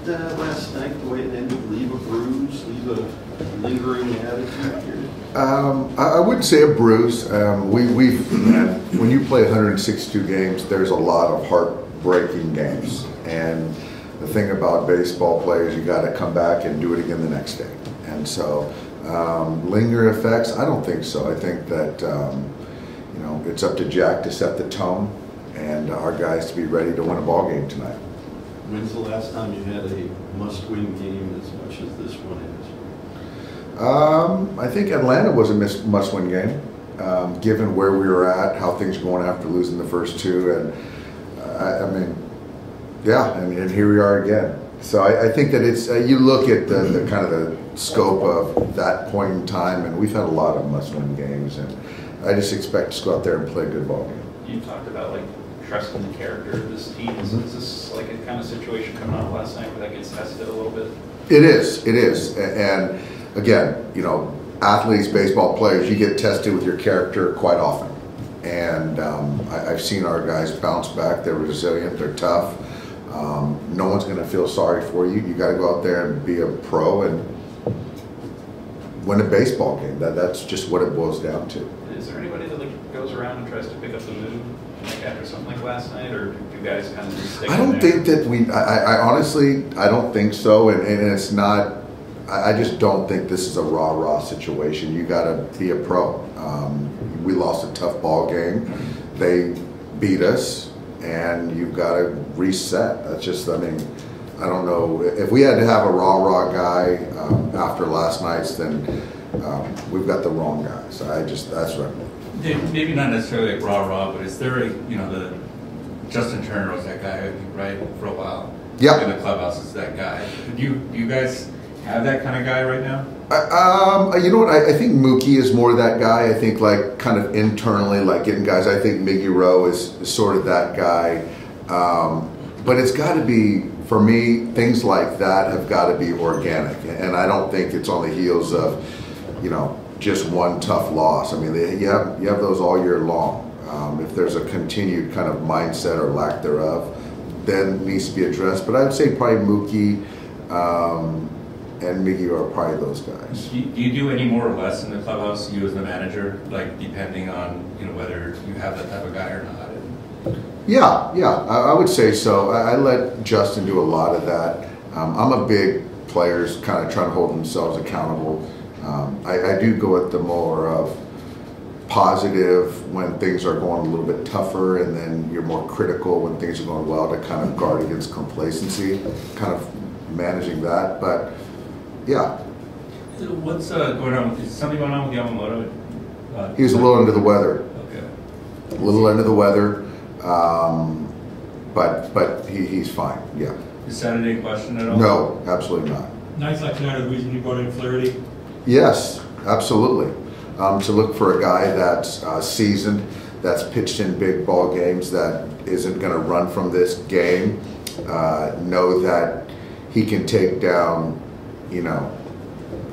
last night, the way it ended, leave a bruise, leave a lingering attitude here? I wouldn't say a bruise. When you play 162 games, there's a lot of heartbreaking games. And the thing about baseball players, you got to come back and do it again the next day. And so, lingering effects, I don't think so. I think that, it's up to Jack to set the tone and our guys to be ready to win a ball game tonight. When's the last time you had a must-win game as much as this one is? I think Atlanta was a must-win game, given where we were at, how things were going after losing the first two, and and here we are again. So I think that it's you look at the kind of the scope of that point in time, and we've had a lot of must-win games, and I just expect us to go out there and play a good ball game. You talked about trusting the character of this team. Is this like a kind of situation coming out last night where that gets tested a little bit? It is, and again, athletes, baseball players, you get tested with your character quite often. And I've seen our guys bounce back. They're resilient. They're tough. No one's going to feel sorry for you. You got to go out there and be a pro and win a baseball game. That's just what it boils down to. Is there anybody that goes around and tries to pick up the mood after something like last night, or do you guys kind of just stick? I don't think that I honestly, I don't think so, and it's not. I just don't think this is a rah-rah situation. You got to be a pro. We lost a tough ball game. They beat us, and you've got to reset. That's just, I don't know. If we had to have a rah-rah guy after last night's, then we've got the wrong guy. So that's what I mean. Maybe not necessarily like rah-rah, but is there the Justin Turner was that guy, right, for a while? Yeah. In the clubhouse is that guy. Do you guys have that kind of guy right now? You know what? I think Mookie is more that guy. I think kind of internally, getting guys. I think Miggy Rowe is sort of that guy. But it's got to be, for me, things like that have got to be organic. And I don't think it's on the heels of, just one tough loss. You have those all year long. If there's a continued kind of mindset or lack thereof, then it needs to be addressed. But I'd say probably Mookie and Miggy are probably those guys. Do you do any more or less in the clubhouse, you as the manager, depending on whether you have that type of guy or not? Yeah, I would say so. I let Justin do a lot of that. I'm a big players kind of trying to hold themselves accountable. I do go at the more of positive when things are going a little bit tougher, and then you're more critical when things are going well to kind of guard against complacency, kind of managing that. But yeah. What's going on? Is something going on with Yamamoto? He was a little under the weather. Okay. A little under the weather, but he's fine. Yeah. Is Saturday in question at all? No, absolutely not. Nights like tonight are the reason you brought in Flaherty? Yes, absolutely. To look for a guy that's seasoned, that's pitched in big ball games, that isn't going to run from this game, know that he can take down,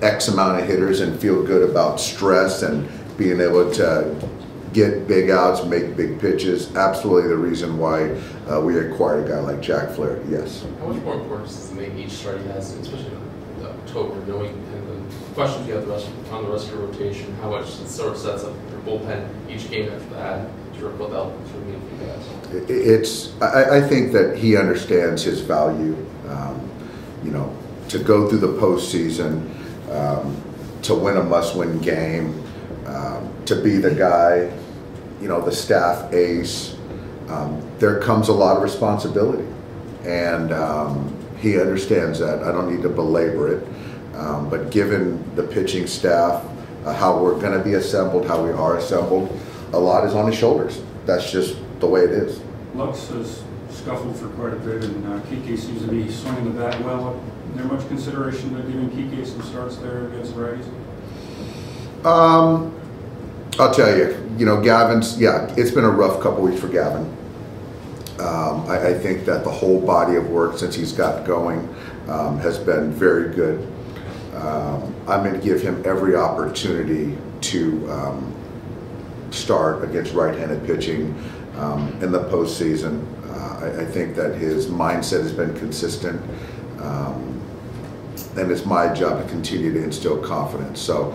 X amount of hitters and feel good about stress and being able to get big outs, make big pitches. Absolutely the reason why we acquired a guy like Jack Flaherty, yes. How much more importance does it make each start he has, especially in October, knowing the questions you have on the rest of your rotation, how much it sort of sets up your bullpen each game after that, what that would mean for you guys? I think that he understands his value, to go through the postseason, to win a must-win game, to be the guy, the staff ace. There comes a lot of responsibility, and he understands that. I don't need to belabor it, but given the pitching staff, how we're going to be assembled, how we are assembled, a lot is on his shoulders. That's just the way it is. Lux has scuffled for quite a bit, and Kike seems to be swinging the bat well. Is there much consideration to giving Kike some starts there against righties? I'll tell you, Gavin's, it's been a rough couple weeks for Gavin. I think that the whole body of work since he's got going has been very good. I'm going to give him every opportunity to start against right-handed pitching in the postseason. I think that his mindset has been consistent. And it's my job to continue to instill confidence. So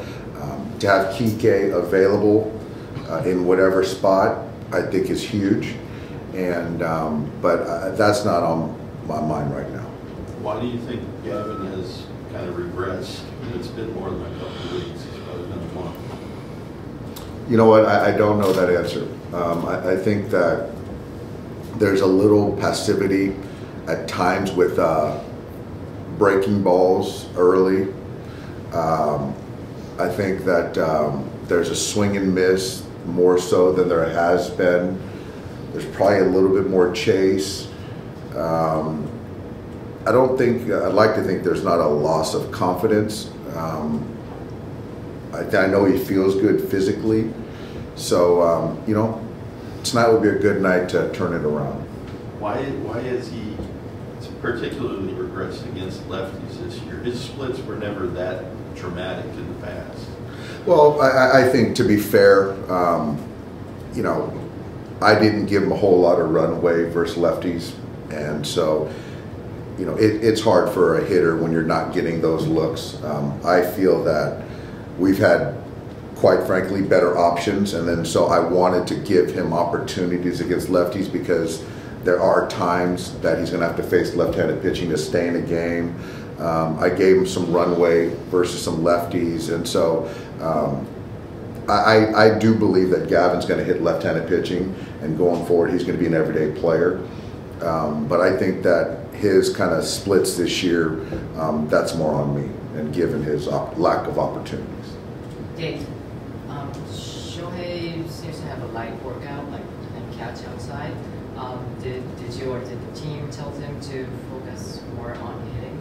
to have Kike available in whatever spot, I think is huge. And but that's not on my mind right now. Why do you think Gavin has kind of regressed? It's been more than a couple of weeks. It's probably been a month. You know what? I don't know that answer. I think that there's a little passivity at times with breaking balls early. I think that there's a swing and miss more so than there has been. There's probably a little bit more chase. I don't think, I'd like to think there's not a loss of confidence. I know he feels good physically. So, you know, tonight would be a good night to turn it around. Why is he particularly regressed against lefties this year? His splits were never that dramatic in the past. Well, I think to be fair, you know, I didn't give him a whole lot of runway versus lefties. And so, you know, it's hard for a hitter when you're not getting those looks. I feel that we've had, quite frankly, better options. And then so I wanted to give him opportunities against lefties because there are times that he's going to have to face left-handed pitching to stay in a game. I gave him some runway versus some lefties. And so I do believe that Gavin's going to hit left-handed pitching, and going forward he's going to be an everyday player. But I think that his kind of splits this year, that's more on me, and given his lack of opportunities. Dave, Shohei seems to have a light workout, like and catch outside. Did you or did the team tell him to focus more on hitting?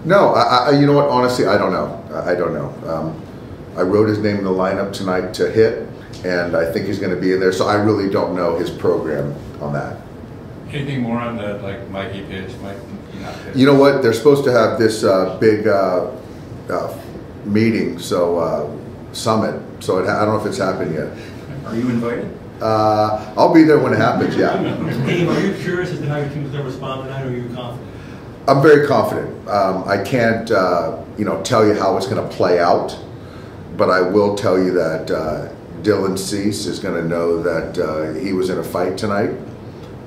No, you know what? Honestly, I don't know. I don't know. I wrote his name in the lineup tonight to hit, and I think he's going to be in there. So I really don't know his program on that. Anything more on the Mikey pitch, Mikey not pitch? You know what? They're supposed to have this big meeting, so summit. So I don't know if it's happened yet. Are you invited? I'll be there when it happens. Yeah. Dave, are you curious as to how your team's going to respond tonight, or are you confident? I'm very confident. I can't, you know, tell you how it's going to play out, but I will tell you that Dylan Cease is going to know that he was in a fight tonight,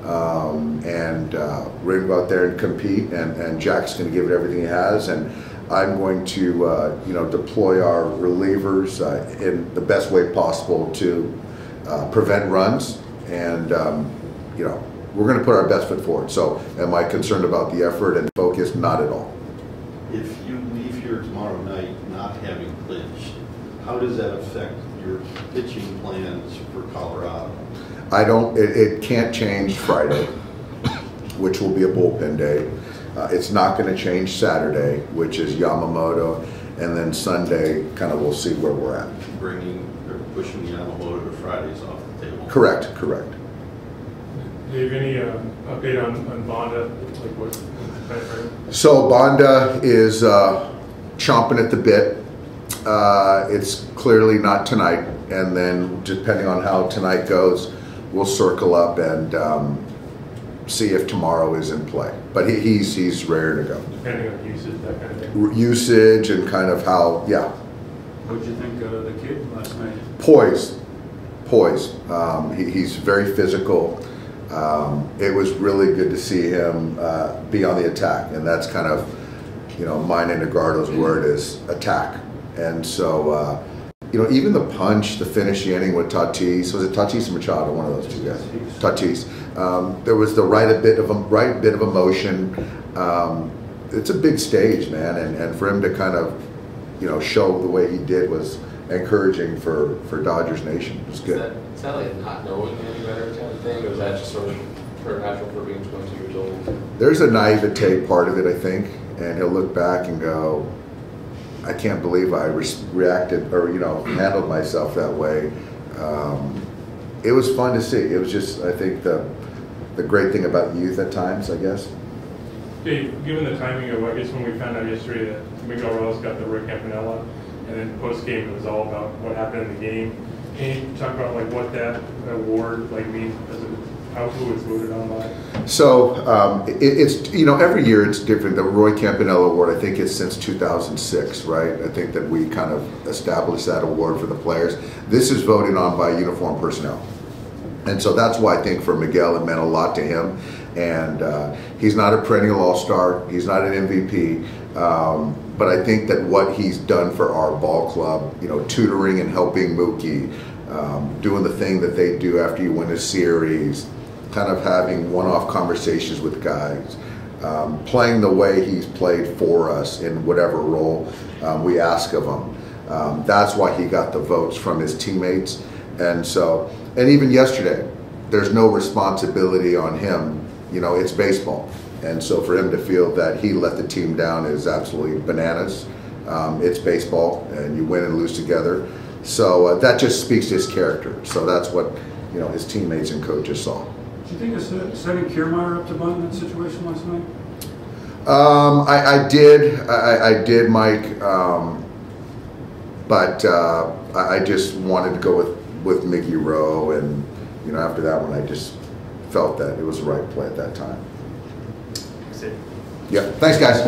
and we're going to go out there and compete, and Jack's going to give it everything he has, and I'm going to, you know, deploy our relievers in the best way possible to prevent runs, and you know, we're going to put our best foot forward. So am I concerned about the effort and focus? Not at all. If you leave here tomorrow night not having clinched, how does that affect your pitching plans for Colorado? I don't, it can't change Friday, which will be a bullpen day. It's not going to change Saturday, which is Yamamoto, and then Sunday, kind of we'll see where we're at. Pushing Yamamoto to Fridays off the table. Correct, correct. Dave, any update on Bonda? Like what timeframe? So Bonda is chomping at the bit. It's clearly not tonight, and then depending on how tonight goes, we'll circle up and see if tomorrow is in play. But he's ready to go. Depending on usage, that kind of thing. Usage and kind of how, yeah. What did you think of the kid last night? Poise. He's very physical. It was really good to see him be on the attack, and that's kind of, you know, mine and Negardo's word is attack. And so, you know, even the punch, the finish the inning with Tatis, was it Tatis or Machado? One of those two guys. Tatis. There was the right bit of emotion. It's a big stage, man, and for him to kind of, you know, show the way he did was encouraging for Dodgers Nation. It was good. Is that like not knowing any better kind of thing, or is that just sort of natural for being 22 years old? There's a naivete part of it, I think, and he'll look back and go, I can't believe I reacted or, you know, handled myself that way. It was fun to see. It was just, I think, the great thing about youth at times, I guess. Dave, given the timing of, I guess, when we found out yesterday that Miguel Rojas got the Rick Campanella, and then post-game it was all about what happened in the game, can you talk about like what that award like means as a who was voted on by? So it's, every year it's different. The Roy Campanella Award, I think it's since 2006, right? I think that we kind of established that award for the players. This is voted on by uniform personnel. And so that's why I think for Miguel it meant a lot to him. And he's not a perennial all-star. He's not an MVP. But I think that what he's done for our ball club, tutoring and helping Mookie, doing the thing that they do after you win a series, kind of having one-off conversations with guys, playing the way he's played for us in whatever role we ask of him. That's why he got the votes from his teammates. And even yesterday, there's no responsibility on him. It's baseball. And so for him to feel that he let the team down is absolutely bananas. It's baseball, and you win and lose together. So that just speaks to his character. So that's what his teammates and coaches saw. Do you think it's setting Kiermaier up to bunt in that situation last night? I did, Mike. But I just wanted to go with Mickey Rowe, and after that one, I just felt that it was the right play at that time. That's it. Yeah. Thanks, guys.